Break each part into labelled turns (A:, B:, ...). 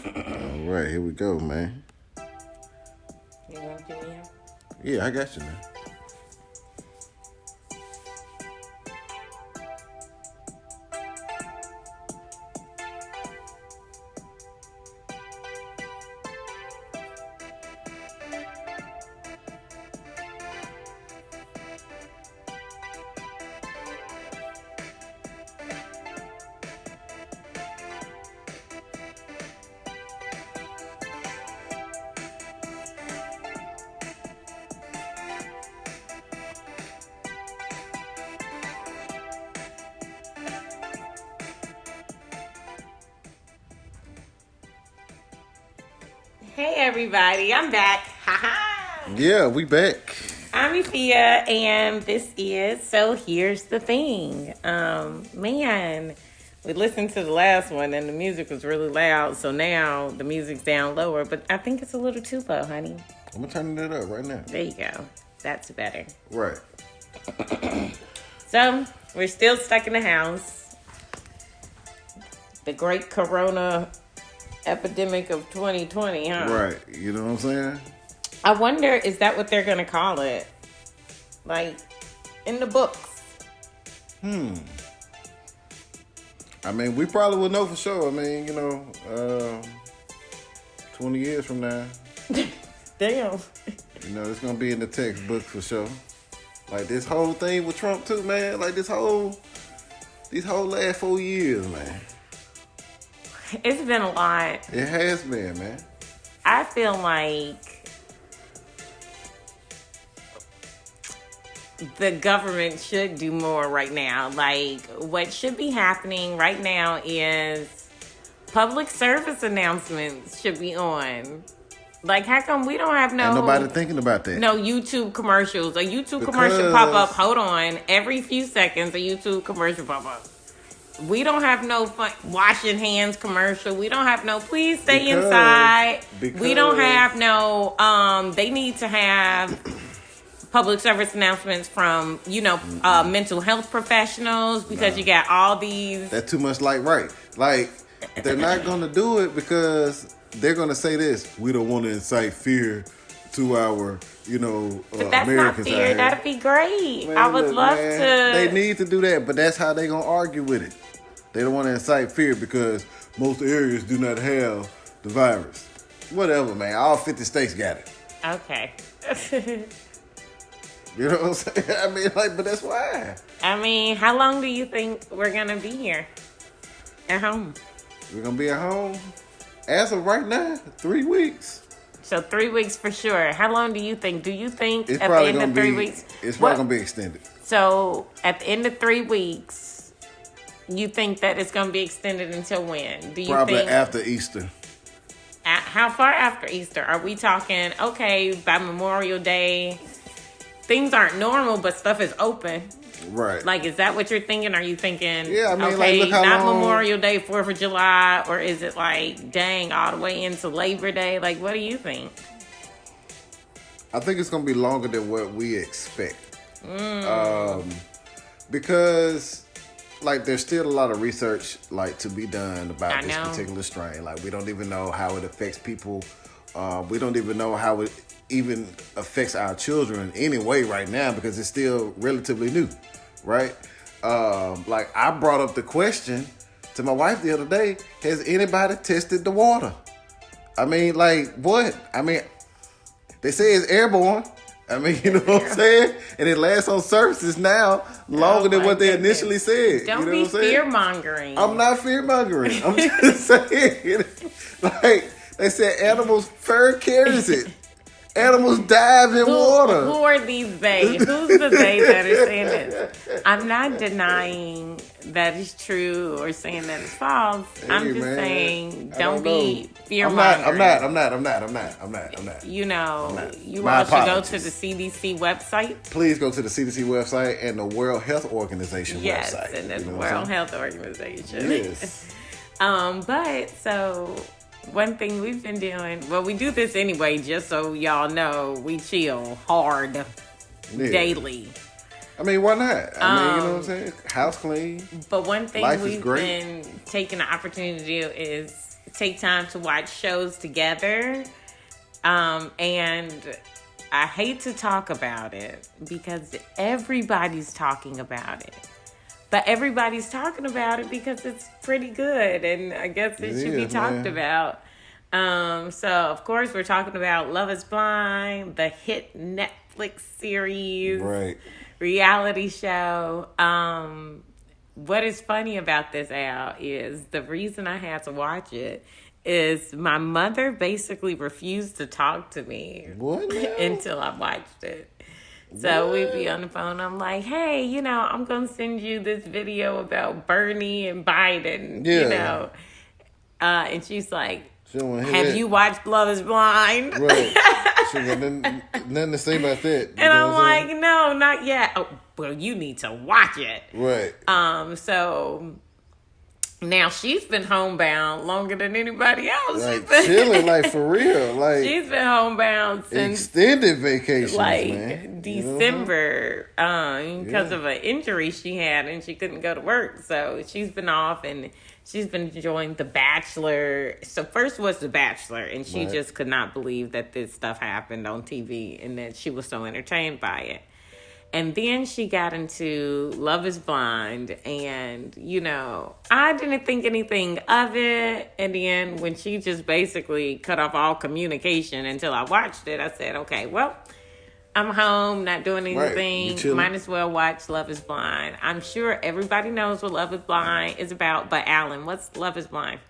A: All right, here we go, man.
B: You want to give me up?
A: Yeah, I got you, man.
B: Hey everybody, I'm back. Ha
A: Yeah, we back.
B: I'm Ephia, and this is So Here's the Thing. Man, we listened to the last one, and the music was really loud, so now the music's down lower, but I think it's a little too low, honey.
A: I'm gonna turn it up right now.
B: There you go. That's better.
A: Right.
B: So, we're still stuck in the house. The great Corona epidemic of 2020, huh?
A: Right. You know what I'm saying?
B: I wonder, is that what they're going to call it? Like, in the books?
A: I mean, we probably will know for sure. I mean, 20 years from now,
B: Damn.
A: it's gonna be in the textbook for sure. Like this whole thing with Trump too, man. Like these whole last 4 years, man.
B: It's been a lot.
A: It has been, man.
B: I feel like the government should do more right now. Like, what should be happening right now is public service announcements should be on. Like, how come we don't have
A: Ain't nobody thinking about that.
B: no YouTube commercials? A YouTube commercial pop up. Hold on. Every few seconds, a YouTube commercial pop up. We don't have no fun washing hands commercial. We don't have no please stay inside. We don't have no they need to have public service announcements from, mental health professionals because you got all these.
A: That's too much right. Like, they're not going to do it because they're going to say this. We don't want to incite fear to our,
B: But that's
A: Americans
B: not fear. That'd be great. I would love to.
A: They need to do that, but that's how they're going to argue with it. They don't want to incite fear because most areas do not have the virus. Whatever, man. All 50 states got it.
B: Okay.
A: You know what I'm saying? I mean, but that's why.
B: I mean, how long do you think we're going to be here at home?
A: We're going to be at home, as of right now, 3 weeks.
B: So 3 weeks for sure. How long do you think? Do you think
A: It's
B: at the
A: probably
B: end
A: gonna
B: of 3
A: be,
B: weeks?
A: It's probably going to be extended.
B: So at the end of 3 weeks, you think that it's going to be extended until when? Do you
A: Probably
B: think
A: after Easter.
B: How far after Easter? Are we talking, okay, by Memorial Day, things aren't normal, but stuff is open?
A: Right.
B: Like, is that what you're thinking? Are you thinking,
A: Yeah, I mean,
B: okay,
A: look how
B: not
A: long...
B: Memorial Day, 4th of July, or is it like, dang, all the way into Labor Day? Like, what do you think?
A: I think it's going to be longer than what we expect. Because, there's still a lot of research, to be done about this particular strain. Like, we don't even know how it affects people. We don't even know how it even affects our children anyway right now because it's still relatively new, right? I brought up the question to my wife the other day, has anybody tested the water? I mean, what? I mean, they say it's airborne. I mean, you know what I'm saying? And it lasts on surfaces now longer than what they initially said.
B: Don't
A: you know
B: be
A: what I'm saying?
B: fear-mongering.
A: I'm not fear-mongering. I'm just saying. They said animals' fur carries it. Animals dive in water.
B: Who are these they? Who's the they that are saying this? I'm not denying that it's true or saying that it's false.
A: Hey,
B: I'm just saying don't be fear-mongering.
A: I'm not.
B: You all
A: My
B: should go
A: apologies.
B: to the CDC website.
A: Please go to the CDC website and the World Health Organization
B: Yes,
A: website.
B: and the
A: You know
B: World Health Organization.
A: Yes.
B: But so one thing we've been doing, well, we do this anyway, just so y'all know, we chill hard daily.
A: I mean, why not? I mean, you know what I'm saying? House clean.
B: But one thing
A: Life is
B: we've
A: great.
B: been taking the opportunity to do is take time to watch shows together. And I hate to talk about it because everybody's talking about it. But everybody's talking about it because it's pretty good, and I guess it should be talked about. So, of course, we're talking about Love is Blind, the hit Netflix series, reality show. What is funny about this, Al, is the reason I had to watch it is my mother basically refused to talk to me until I watched it. So we'd be on the phone. I'm like, hey, I'm going to send you this video about Bernie and Biden, and she's like, have you watched Love is Blind?
A: Right. She got nothing to say about that.
B: And I'm like, no, not yet. Oh, well, you need to watch it.
A: Right.
B: So now she's been homebound longer than anybody else.
A: Like chilling, like for real. Like
B: she's been homebound since
A: extended vacations,
B: like December, because of an injury she had, and she couldn't go to work. So she's been off, and she's been enjoying The Bachelor. So first was The Bachelor, and she just could not believe that this stuff happened on TV, and that she was so entertained by it. And then she got into Love is Blind, and, I didn't think anything of it. And then when she just basically cut off all communication until I watched it, I said, okay, well, I'm home, not doing anything. Might as well watch Love is Blind. I'm sure everybody knows what Love is Blind is about, but Alan, what's Love is Blind?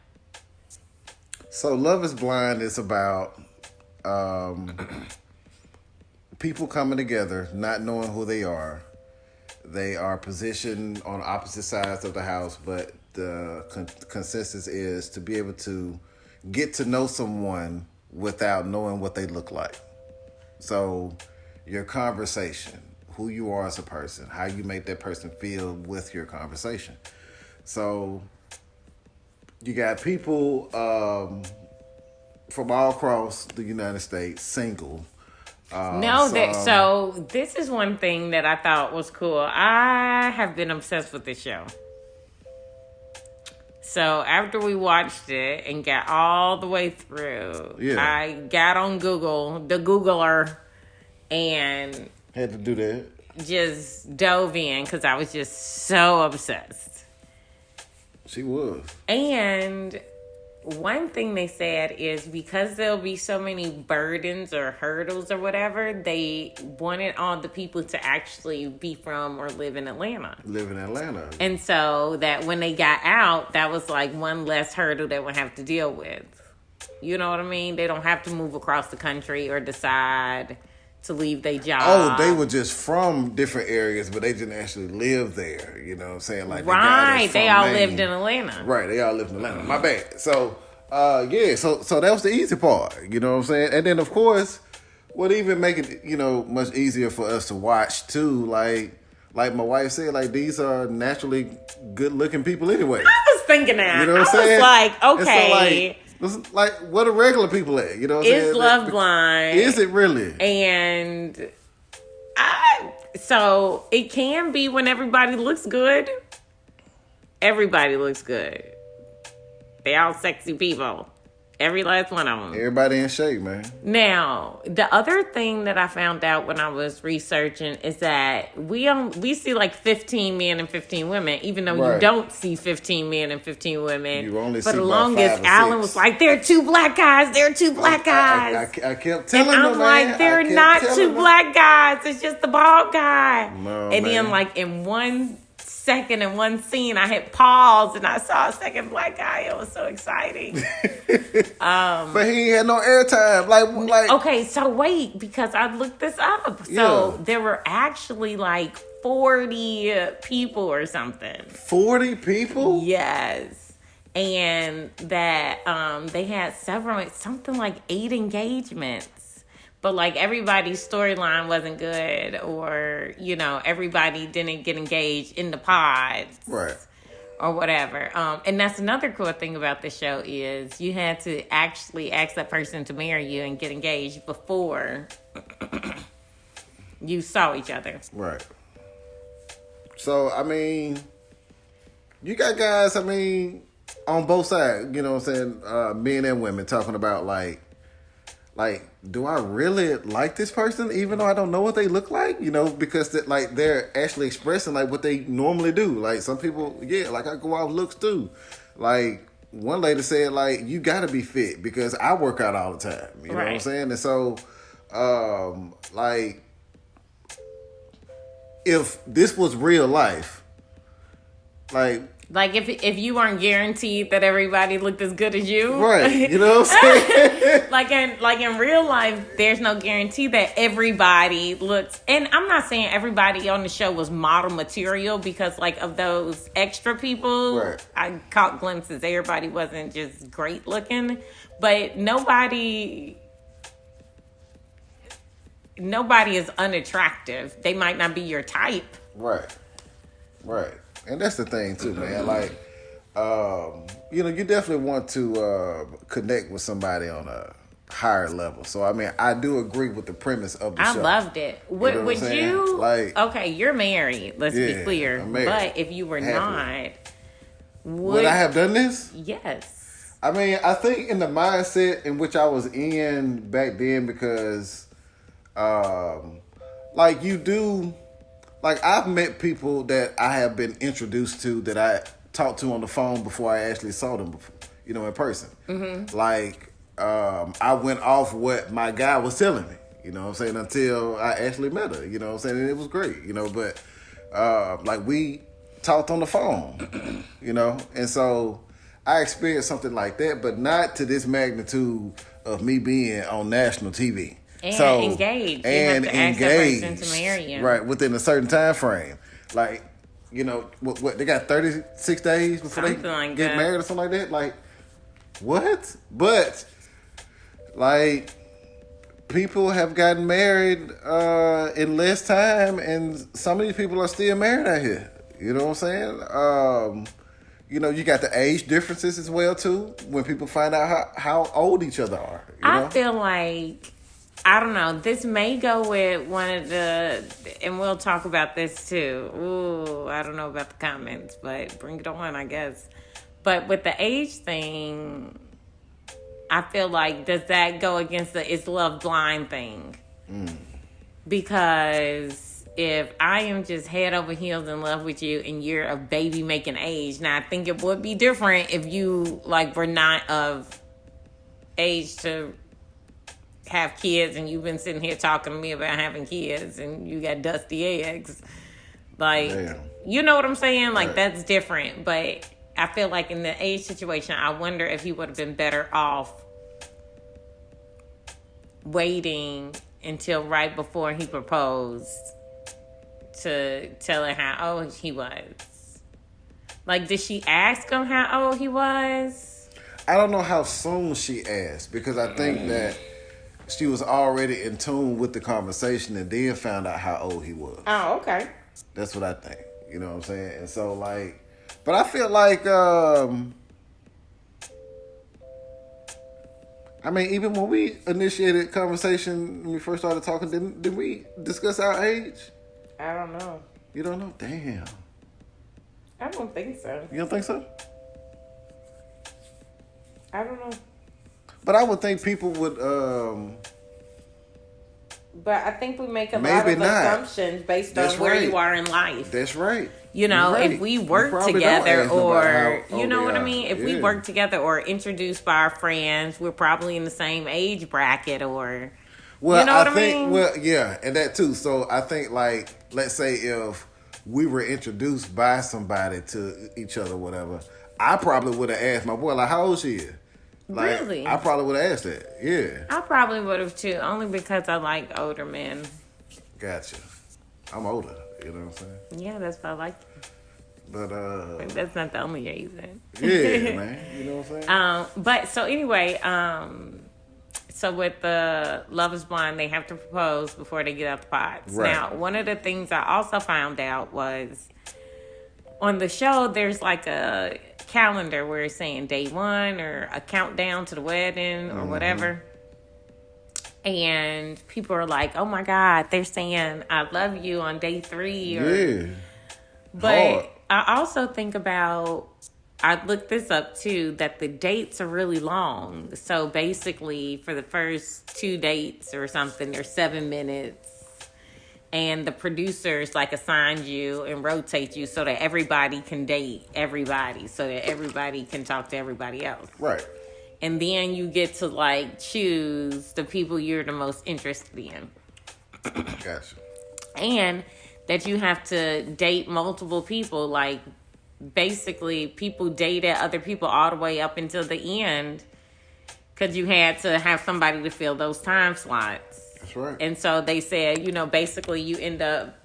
A: So Love is Blind is about people coming together, not knowing who they are. They are positioned on opposite sides of the house, but the consensus is to be able to get to know someone without knowing what they look like. So your conversation, who you are as a person, how you make that person feel with your conversation. So you got people from all across the United States, single.
B: So this is one thing that I thought was cool. I have been obsessed with this show. So after we watched it and got all the way through, I got on Google, the Googler, and
A: had to do that.
B: Just dove in because I was just so obsessed.
A: She was.
B: And one thing they said is because there'll be so many burdens or hurdles or whatever, they wanted all the people to actually be from or live in Atlanta. And so that when they got out, that was like one less hurdle they would have to deal with. You know what I mean? They don't have to move across the country or decide to leave their job.
A: Oh, they were just from different areas, but they didn't actually live there. You know what I'm saying? Like
B: they all lived in Atlanta.
A: Right, they all lived in Atlanta. My bad. So, so that was the easy part. You know what I'm saying? And then, of course, what even make it, much easier for us to watch, too, like my wife said, like, these are naturally good-looking people anyway.
B: I was thinking that.
A: You know what I'm saying?
B: I was like, okay.
A: It's like, what are regular people at? You know what I'm saying?
B: Is Love Blind.
A: Is it really?
B: And so it can be when everybody looks good. Everybody looks good. They all sexy people. Every last one of them.
A: Everybody in shape, man.
B: Now, the other thing that I found out when I was researching is that we see like 15 men and 15 women, even though you don't see 15 men and 15 women.
A: You only
B: for
A: see
B: the
A: about
B: longest,
A: 5 or 6.
B: Alan was like, "There are 2 black guys. There are 2 black guys."
A: I kept telling him,
B: and I'm like, "They're not 2 black guys. It's just the bald guy."
A: No,
B: and then, like in 1 second in one scene, I hit pause and I saw a second black guy. It was so exciting.
A: But he had no airtime. Like
B: okay, so wait, because I looked this up. So there were actually like 40 people or something.
A: 40 people?
B: Yes. And that they had something like 8 engagements. But, like, everybody's storyline wasn't good or, everybody didn't get engaged in the pods.
A: Right.
B: Or whatever. And that's another cool thing about the show is you had to actually ask that person to marry you and get engaged before you saw each other.
A: Right. So, you got guys, on both sides, you know what I'm saying, men and women talking about like, do I really like this person even though I don't know what they look like? You know, because they're actually expressing like what they normally do. Like some people, like I go off looks too. Like one lady said, like, you got to be fit because I work out all the time. You know what I'm saying? And so, like, if this was real life, like
B: if you weren't guaranteed that everybody looked as good as you,
A: right? You know what I'm saying?
B: like in real life, there's no guarantee that everybody looks. And I'm not saying everybody on the show was model material because like of those extra people, I caught glimpses. Everybody wasn't just great looking, but nobody is unattractive. They might not be your type.
A: Right. And that's the thing too, man. Like, you know, you definitely want to connect with somebody on a higher level. So, I mean, I do agree with the premise of the show.
B: I loved it. Would you?
A: Like,
B: okay, you're married. Let's be clear. But if you were not,
A: would I have done this?
B: Yes.
A: I mean, I think in the mindset in which I was in back then, because, like, you do. Like, I've met people that I have been introduced to that I talked to on the phone before I actually saw them, before, you know, in person. Mm-hmm. Like, I went off what my guy was telling me, you know what I'm saying, until I actually met her, you know what I'm saying, and it was great, you know, but, like, we talked on the phone, you know, and so I experienced something like that, but not to this magnitude of me being on national TV.
B: And so, engaged. You have to ask that person to marry you.
A: Right, within a certain time frame. Like, you know, what they got 36 days before something they get married or something like that? Like, what? But, like, people have gotten married in less time, and some of these people are still married out here. You know what I'm saying? You know, you got the age differences as well, too, when people find out how old each other are. You know?
B: I feel like, I don't know, this may go with one of the, and we'll talk about this too. Ooh, I don't know about the comments, but bring it on, I guess. But with the age thing, I feel like, does that go against the is love blind thing? Because if I am just head over heels in love with you and you're a baby making age, now I think it would be different if you like were not of age to have kids and you've been sitting here talking to me about having kids and you got dusty eggs. Like, damn. You know what I'm saying? Like, that's different. But I feel like in the age situation, I wonder if he would have been better off waiting until right before he proposed to tell her how old he was. Like, did she ask him how old he was?
A: I don't know how soon she asked, because I think that she was already in tune with the conversation and then found out how old he was.
B: Oh, okay.
A: That's what I think. You know what I'm saying? And so, like, but I feel like, I mean, even when we initiated conversation, when we first started talking, did we discuss our age?
B: I don't know.
A: You don't know? Damn.
B: I don't think so.
A: You don't think so?
B: I don't know.
A: But I would think people would.
B: But I think we make a lot of assumptions based on where you are in life.
A: That's right.
B: You know, if we work together or, you know what I mean? If we work together or introduced by our friends, we're probably in the same age bracket or,
A: well,
B: you know what I mean?
A: Well, yeah, and that too. So I think, like, let's say if we were introduced by somebody to each other, whatever, I probably would have asked my boy, like, how old she is? Like,
B: really?
A: I probably would have asked that. Yeah.
B: I probably would have too, only because I like older men.
A: Gotcha. I'm older. You know what I'm saying?
B: Yeah, that's why I like you. But that's not the only reason.
A: Yeah, man. You know what I'm saying?
B: But so anyway, so with the Love is Blind, they have to propose before they get out the pots. Right. Now, one of the things I also found out was on the show, there's like a calendar where it's saying day 1 or a countdown to the wedding or whatever. And people are like, oh my God, they're saying I love you on day 3. Or,
A: yeah.
B: But hard. I also think about I looked this up too, that the dates are really long. So basically, for the first 2 dates or something, they're 7 minutes. And the producers like assign you and rotate you so that everybody can date everybody, so that everybody can talk to everybody else.
A: Right.
B: And then you get to like choose the people you're the most interested in.
A: Gotcha.
B: And that you have to date multiple people. Like basically people dated other people all the way up until the end, because you had to have somebody to fill those time slots.
A: That's right.
B: And so they said, basically you end up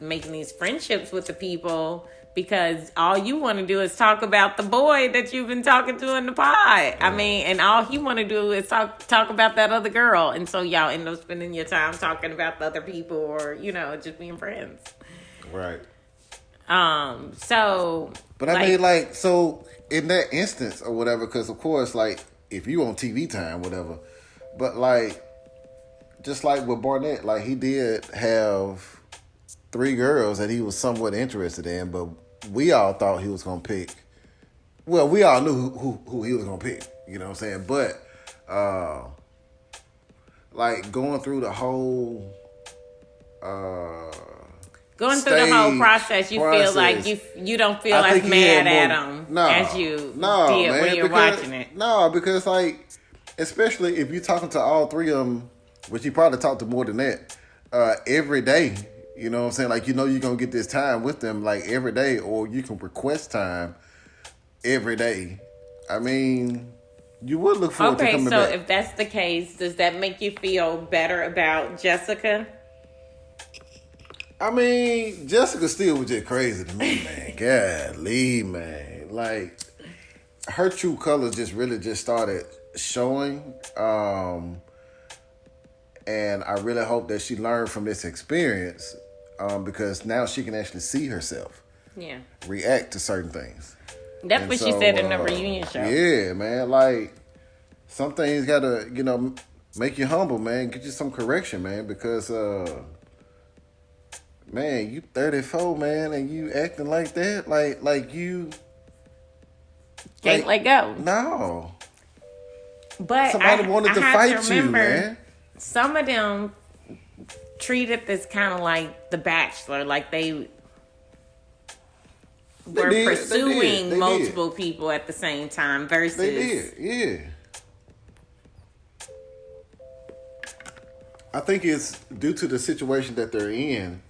B: making these friendships with the people because all you want to do is talk about the boy that you've been talking to in the pod. Yeah. I mean, and all he want to do is talk about that other girl. And so y'all end up spending your time talking about the other people, or, just being friends.
A: Right.
B: But
A: I mean, so in that instance or whatever, because of course, if you on TV time, whatever, but just like with Barnett, he did have 3 girls that he was somewhat interested in, but we all thought he was going to pick. Well, we all knew who he was going to pick, you know what I'm saying? But, going through the whole...
B: Going through the whole process, feel like you don't feel as mad at him as you did when you're watching it.
A: No, because, especially if you're talking to all 3 of them, which you probably talked to more than that, every day. You know what I'm saying? You're going to get this time with them, every day, or you can request time every day. I mean, you would look forward to coming back.
B: Okay, so if that's the case, does that make you feel better about Jessica?
A: I mean, Jessica still was just crazy to me, man. Golly, man. Her true colors just started showing. And I really hope that she learned from this experience, because now she can actually see herself.
B: Yeah.
A: React to certain things.
B: That's what she said in the reunion show.
A: Yeah, man. Some things gotta, make you humble, man. Get you some correction, man. Because, man, you 34, man, and you acting like that, like you
B: can't let go.
A: No.
B: But
A: somebody wanted to fight you, man.
B: Some of them treated this kind of like The Bachelor, like they were pursuing multiple people at the same time versus...
A: They did, yeah. I think it's due to the situation that they're in.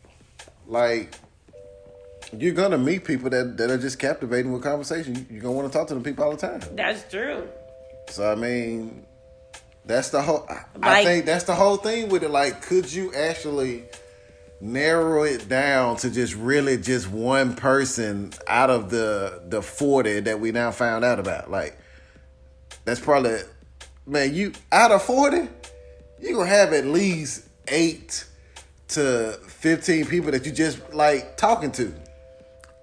A: You're going to meet people that are just captivating with conversation. You're going to want to talk to them people all the time.
B: That's true.
A: So, I mean... That's the whole... I think that's the whole thing with it. Could you actually narrow it down to just one person out of the 40 that we now found out about? That's probably... Man, you... Out of 40, you're going to have at least 8 to 15 people that you just, talking to.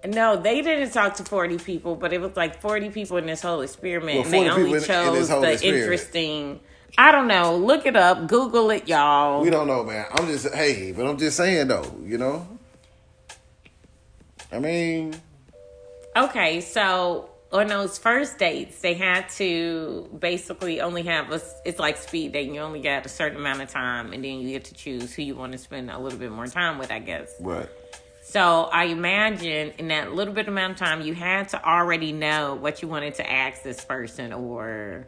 B: No, they didn't talk to 40 people, but it was 40 people in this whole experiment. And they only chose the interesting... I don't know. Look it up. Google it, y'all.
A: We don't know, man. I'm just saying, though, I mean...
B: Okay, so on those first dates, they had to basically only have it's like speed dating. You only got a certain amount of time, and then you get to choose who you want to spend a little bit more time with, I guess.
A: Right.
B: So I imagine in that little bit amount of time, you had to already know what you wanted to ask this person, or...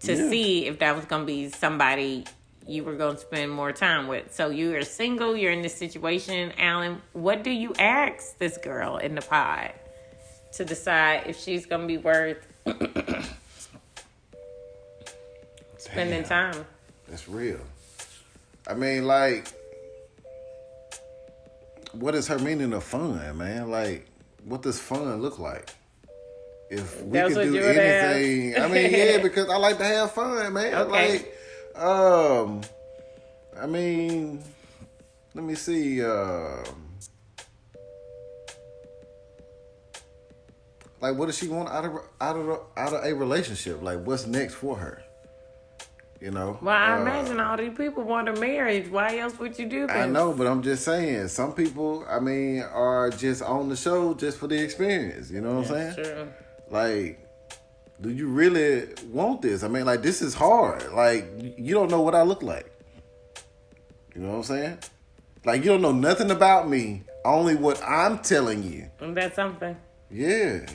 B: to see if that was going to be somebody you were going to spend more time with. So you are single, you're in this situation. Alan, what do you ask this girl in the pod to decide if she's going to be worth spending time?
A: That's real. I mean, what is her meaning of fun, man? What does fun look like? If we could do anything, I mean, yeah, because I like to have fun, man.
B: Okay.
A: I mean, let me see. What does she want out of a relationship? What's next for her? You know.
B: Well, I imagine all these people want a marriage. Why else would you do this?
A: I know, but I'm just saying. Some people, I mean, are just on the show just for the experience. You know what I'm saying?
B: True.
A: Like, do you really want this? I mean, like, this is hard. Like, you don't know what I look like. You know what I'm saying? Like, you don't know nothing about me. Only what I'm telling you.
B: And that's something.
A: Yeah.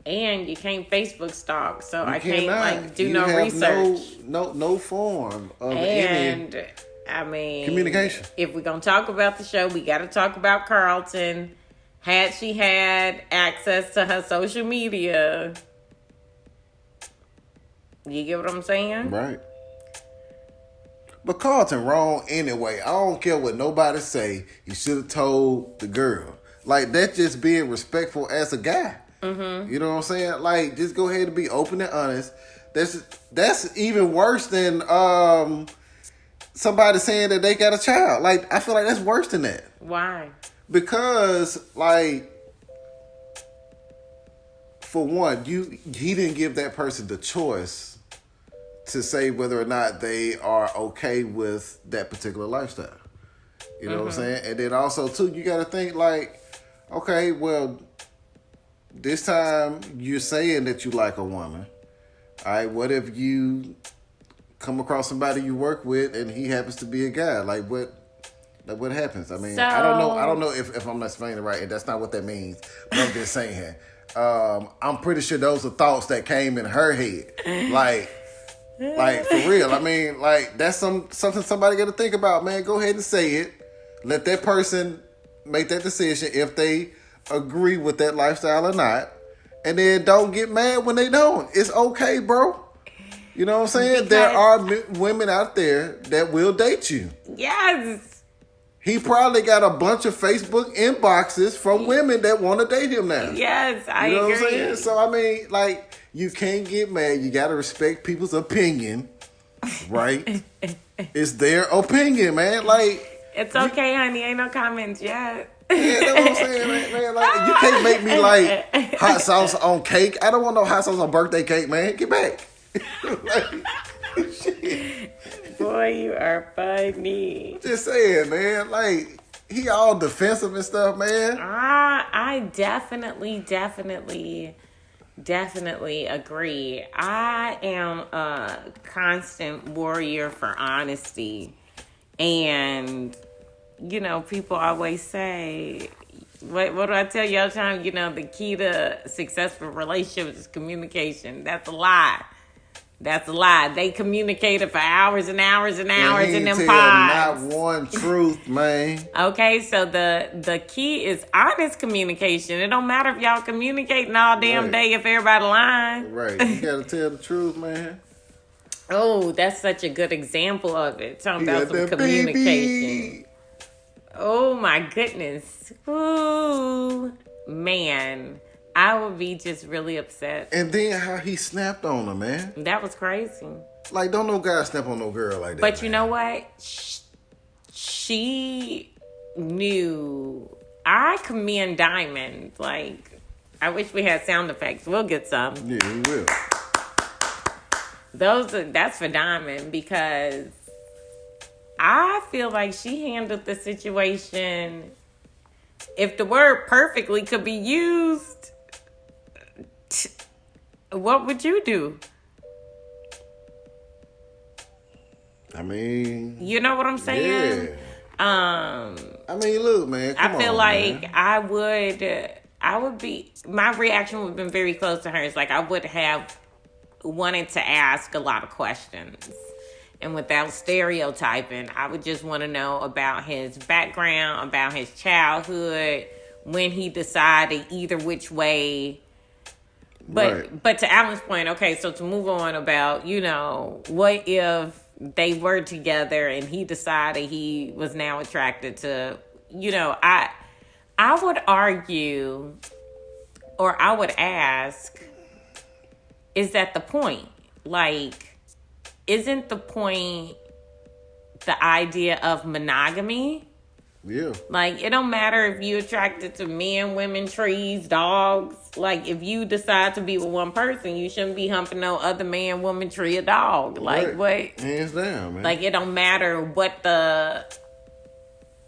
B: And you can't Facebook stalk, so I can't do no research.
A: No form of
B: any
A: I mean communication.
B: If we're gonna talk about the show, we gotta talk about Carlton. Had she had access to her social media, you get what I'm saying?
A: Right. But Carlton wrong anyway. I don't care what nobody say. You should have told the girl. Like, that's just being respectful as a guy. Mm-hmm. You know what I'm saying? Like, just go ahead and be open and honest. That's even worse than somebody saying that they got a child. Like, I feel like that's worse than that.
B: Why?
A: Because, like, for one, he didn't give that person the choice to say whether or not they are okay with that particular lifestyle. You know what I'm saying? And then also, too, you got to think, like, okay, well, this time you're saying that you like a woman. All right, what if you come across somebody you work with and he happens to be a guy? Like, what happens? I mean, I don't know if I'm not explaining it right, and that's not what that means. But I'm just saying. I'm pretty sure those are thoughts that came in her head. Like, for real. I mean, like, that's something somebody got to think about, man. Go ahead and say it. Let that person make that decision if they agree with that lifestyle or not. And then don't get mad when they don't. It's okay, bro. You know what I'm saying? There are women out there that will date you.
B: Yes.
A: He probably got a bunch of Facebook inboxes from women that want to date him now.
B: Yes, I agree.
A: You know what I'm saying? So, I mean, like, you can't get mad. You got to respect people's opinion, right? It's their opinion, man. Like,
B: it's okay, honey. Ain't no comments yet.
A: Yeah, that's what I'm saying, man. Like, you can't make me like hot sauce on cake. I don't want no hot sauce on birthday cake, man. Get back. Like, shit.
B: Boy, you are funny.
A: Just saying, man. Like, he all defensive and stuff, man.
B: I definitely agree. I am a constant warrior for honesty. And, you know, people always say, what do I tell you all the time? You know, the key to successful relationships is communication. That's a lie. That's a lie. They communicated for hours and hours and hours in them pods.
A: Not one truth, man.
B: Okay, so the key is honest communication. It don't matter if y'all communicating all damn day if everybody lying.
A: Right. You gotta tell the truth, man.
B: Oh, that's such a good example of it. Talking about some communication. Baby. Oh my goodness. Ooh, man. I would be just really upset.
A: And then how he snapped on her, man.
B: That was crazy.
A: Like, don't no guy snap on no girl like that.
B: But you know what? She knew. I commend Diamond. Like, I wish we had sound effects. We'll get some.
A: Yeah, we will.
B: That's for Diamond, because I feel like she handled the situation. If the word perfectly could be used, what would you do?
A: I mean,
B: you know what I'm saying?
A: Yeah. I mean, look, man.
B: I feel like
A: man.
B: I would be. My reaction would have been very close to hers. Like, I would have wanted to ask a lot of questions. And without stereotyping, I would just want to know about his background, about his childhood, when he decided either which way. But to Alan's point, okay, so to move on about, you know, what if they were together and he decided he was now attracted to, you know, I would argue, or I would ask, is that the point? Like, isn't the point the idea of monogamy?
A: Yeah.
B: Like, it don't matter if you're attracted to men, women, trees, dogs. Like, if you decide to be with one person, you shouldn't be humping no other man, woman, tree, or dog. Like,
A: right.
B: what?
A: Hands down, man.
B: Like, it don't matter what the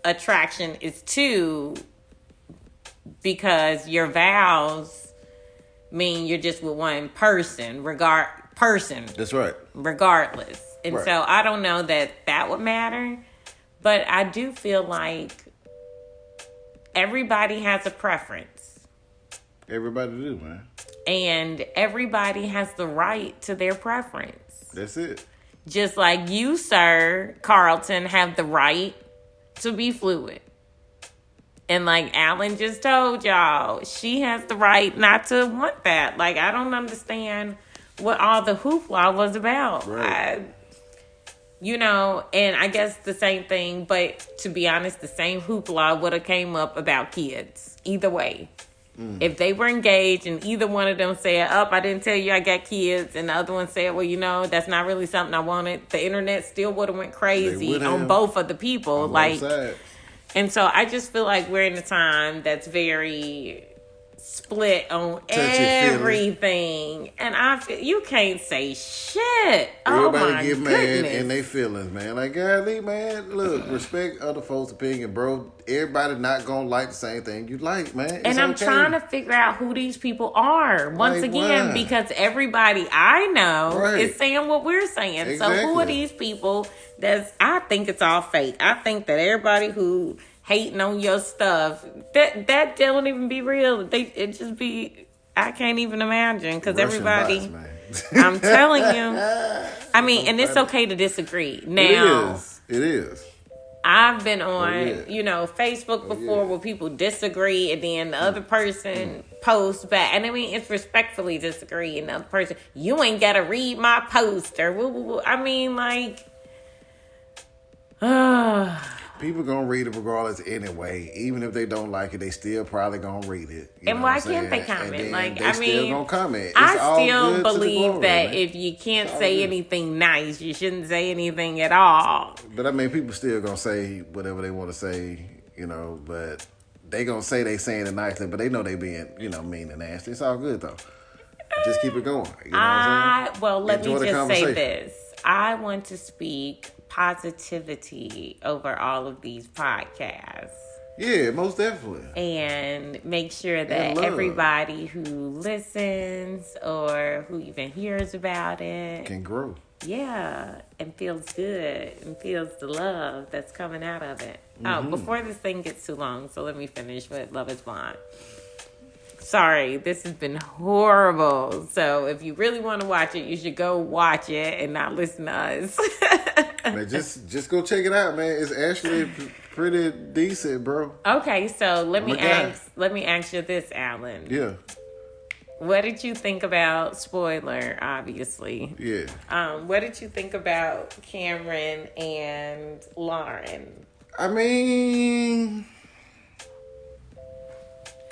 B: attraction is to, because your vows mean you're just with one person,
A: That's right.
B: regardless. And
A: right.
B: so I don't know that would matter. But I do feel like everybody has a preference.
A: Everybody do, man.
B: And everybody has the right to their preference.
A: That's it.
B: Just like you, sir, Carlton, have the right to be fluid. And like Alan just told y'all, she has the right not to want that. Like, I don't understand what all the hoopla was about.
A: Right.
B: And I guess the same thing, but to be honest, the same hoopla would have came up about kids. Either way. If they were engaged and either one of them said, I didn't tell you I got kids, and the other one said, well, that's not really something I wanted, the internet still would have went crazy on both of the people. And so I just feel like we're in a time that's very split on everything, and I feel you can't say shit.
A: Everybody get mad in their feelings, man. Like, golly, man, look, respect other folks' opinion, bro. Everybody not gonna like the same thing you like, man.
B: And I'm trying to figure out who these people are once again, because everybody I know is saying what we're saying. Exactly. So who are these people? I think it's all fake. I think that everybody who hating on your stuff, that don't even be real. It just be, I can't even imagine, because everybody bots, I'm telling you, I mean, and it's okay to disagree. Now
A: it is
B: I've been on Facebook before where people disagree, and then the other person posts back, and I mean, it's respectfully disagree, and the other person, you ain't gotta read my post, or woo, woo, woo. I mean, like
A: people gonna read it regardless anyway. Even if they don't like it, they still probably gonna read it.
B: And why can't they comment? Like, I mean,
A: still gonna comment.
B: I still believe that if you can't say anything nice, you shouldn't say anything at all.
A: But I mean, people still gonna say whatever they want to say, but they gonna say they saying it nicely, but they know they being, mean and nasty. It's all good though. Just keep it going. You know what I'm saying?
B: Well, let me just say this. I want to speak positivity over all of these podcasts.
A: Yeah, most definitely.
B: And make sure that everybody who listens or who even hears about it
A: can grow.
B: Yeah, and feels good and feels the love that's coming out of it. Oh, before this thing gets too long, so let me finish with Love is Blind. Sorry, this has been horrible. So if you really want to watch it, you should go watch it and not listen to us.
A: Man, just go check it out, man. It's actually pretty decent, bro.
B: Okay, so let me ask you this, Alan.
A: Yeah.
B: What did you think about, spoiler, obviously.
A: Yeah.
B: What did you think about Cameron and Lauren?
A: I mean,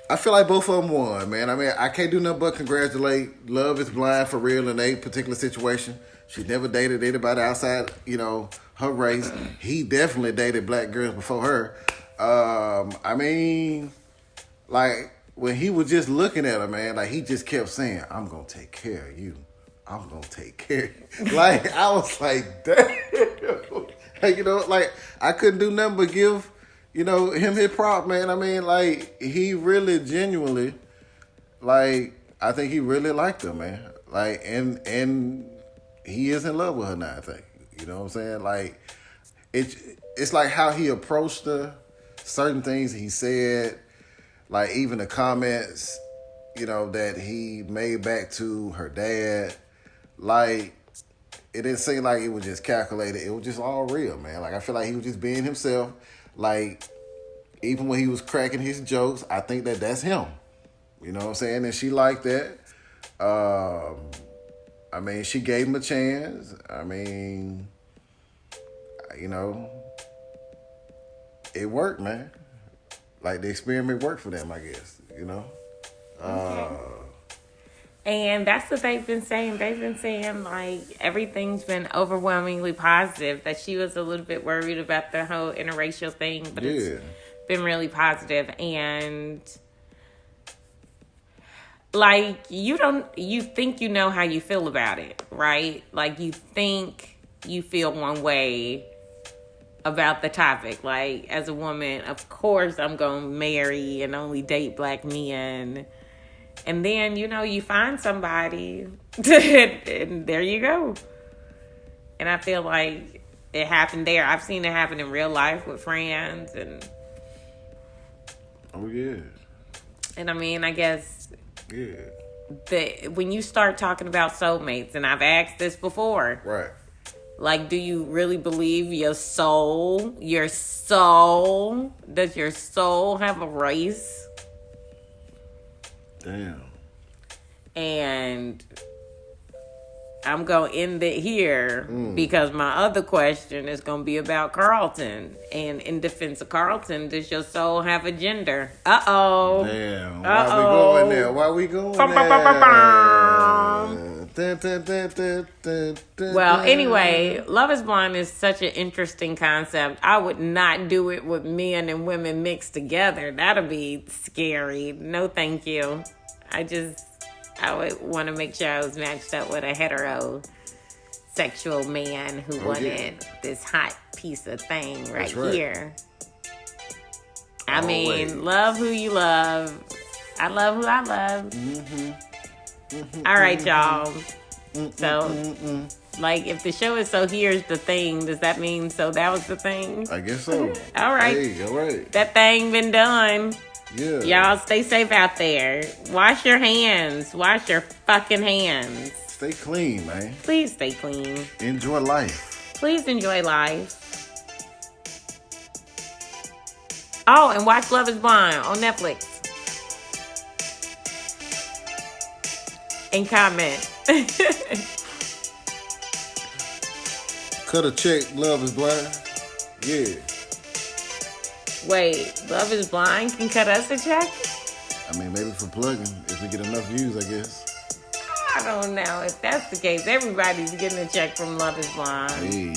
A: I feel like both of them won, man. I mean, I can't do nothing but congratulate Love is Blind for real in a particular situation. She never dated anybody outside, her race. He definitely dated black girls before her. I mean, like, when he was just looking at her, man, like, he just kept saying, I'm going to take care of you. I'm going to take care of you. Like, I was like, damn. Like, I couldn't do nothing but give, him his prop, man. I mean, like, he really genuinely, like, I think he really liked her, man. Like, and he is in love with her now, I think. You know what I'm saying? Like, it's like how he approached her, certain things he said, like even the comments, that he made back to her dad. Like, it didn't seem like it was just calculated. It was just all real, man. Like, I feel like he was just being himself. Like, even when he was cracking his jokes, I think that's him. You know what I'm saying? And she liked that. I mean, she gave him a chance. I mean, it worked, man. Like, the experiment worked for them, I guess,
B: Okay. And that's what they've been saying. They've been saying, like, everything's been overwhelmingly positive. That she was a little bit worried about the whole interracial thing, but it's been really positive. And, like, you think you know how you feel about it, right? Like, you think you feel one way about the topic. Like, as a woman, of course I'm going to marry and only date black men. And then, you find somebody and there you go. And I feel like it happened there. I've seen it happen in real life with friends. And
A: oh, yeah.
B: And I mean, I guess
A: yeah.
B: When you start talking about soulmates, and I've asked this before.
A: Right.
B: Like, do you really believe your soul, does your soul have a race?
A: Damn.
B: And I'm going to end it here because my other question is going to be about Carlton. And in defense of Carlton, does your soul have a gender? Uh-oh.
A: Damn. Why we going there?
B: Well, anyway, Love is Blind is such an interesting concept. I would not do it with men and women mixed together. That'll be scary. No, thank you. I would want to make sure I was matched up with a heterosexual man who wanted this hot piece of thing right here. I mean, love who you love. I love who I love. All right, y'all. So, like, if the show is so here's the thing, does that mean so that was the thing?
A: I guess so.
B: All right.
A: Hey, all right.
B: That thing been done.
A: Yeah.
B: Y'all stay safe out there. Wash your hands. Wash your fucking hands.
A: Stay clean, man.
B: Please stay clean.
A: Enjoy life.
B: Please enjoy life. Oh, and watch Love is Blind on Netflix. And comment.
A: Cut a check, Love is Blind. Yeah.
B: Wait, Love is Blind can cut us a check?
A: I mean, maybe for plugging, if we get enough views, I guess.
B: I don't know. If that's the case, everybody's getting a check from Love is Blind.
A: Hey,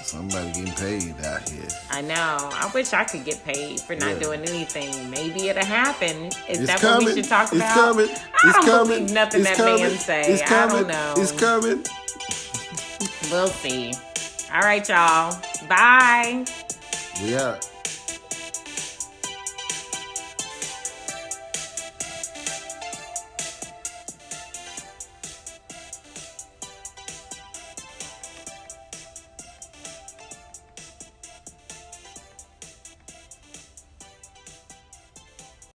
A: somebody getting paid out here.
B: I know. I wish I could get paid for not doing anything. Maybe it'll happen. Is that
A: coming.
B: What we should talk about?
A: It's coming.
B: I don't believe nothing that man say. I don't know.
A: It's coming.
B: We'll see. All right, y'all. Bye.
A: We out.